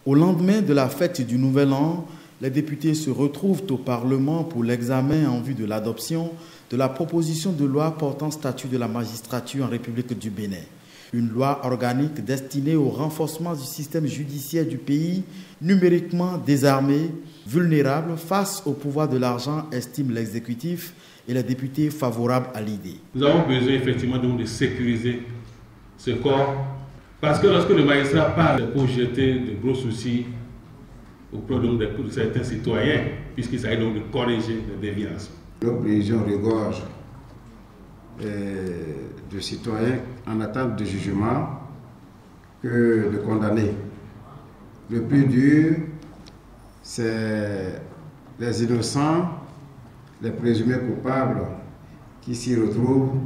Au lendemain de la fête du Nouvel An, les députés se retrouvent au Parlement pour l'examen en vue de l'adoption de la proposition de loi portant statut de la magistrature en République du Bénin. Une loi organique destinée au renforcement du système judiciaire du pays, numériquement désarmé, vulnérable face au pouvoir de l'argent, estime l'exécutif et les députés favorables à l'idée. Nous avons besoin effectivement donc de sécuriser ce corps, parce que lorsque le magistrat parle pour jeter de gros soucis auprès de certains citoyens, puisqu'il s'agit donc de corriger les déviances. L'opposition regorge de citoyens en attente de jugement que de condamner. Le plus dur, c'est les innocents, les présumés coupables qui s'y retrouvent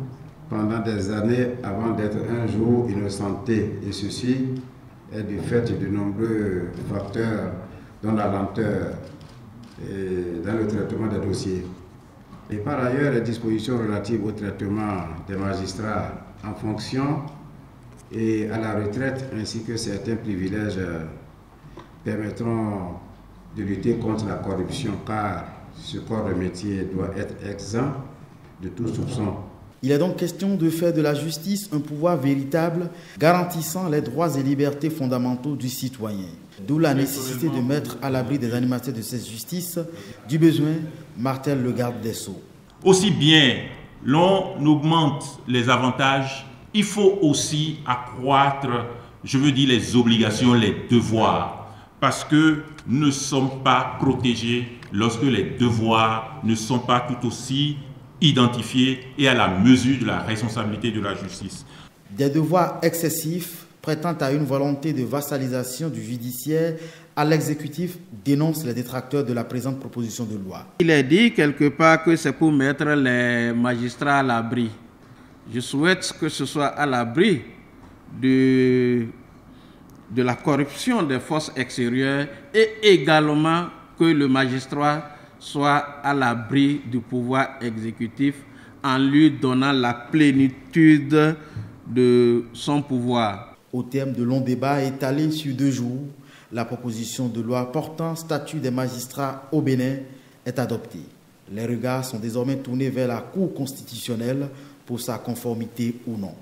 pendant des années avant d'être un jour innocentés. Et ceci est du fait de nombreux facteurs dont la lenteur dans le traitement des dossiers. Et par ailleurs, les dispositions relatives au traitement des magistrats en fonction et à la retraite, ainsi que certains privilèges permettront de lutter contre la corruption, car ce corps de métier doit être exempt de tout soupçon. Il est donc question de faire de la justice un pouvoir véritable, garantissant les droits et libertés fondamentaux du citoyen. D'où la nécessité de mettre à l'abri des animateurs de cette justice du besoin, martèle le garde des Sceaux. Aussi bien l'on augmente les avantages, il faut aussi accroître, je veux dire, les obligations, les devoirs, parce que nous ne sommes pas protégés lorsque les devoirs ne sont pas tout aussi identifiés et à la mesure de la responsabilité de la justice. Des devoirs excessifs prêtant à une volonté de vassalisation du judiciaire à l'exécutif, dénoncent les détracteurs de la présente proposition de loi. Il est dit quelque part que c'est pour mettre les magistrats à l'abri. Je souhaite que ce soit à l'abri de la corruption des forces extérieures et également que le magistrat soit à l'abri du pouvoir exécutif en lui donnant la plénitude de son pouvoir. Au terme de longs débats étalés sur 2 jours, la proposition de loi portant statut des magistrats au Bénin est adoptée. Les regards sont désormais tournés vers la Cour constitutionnelle pour sa conformité ou non.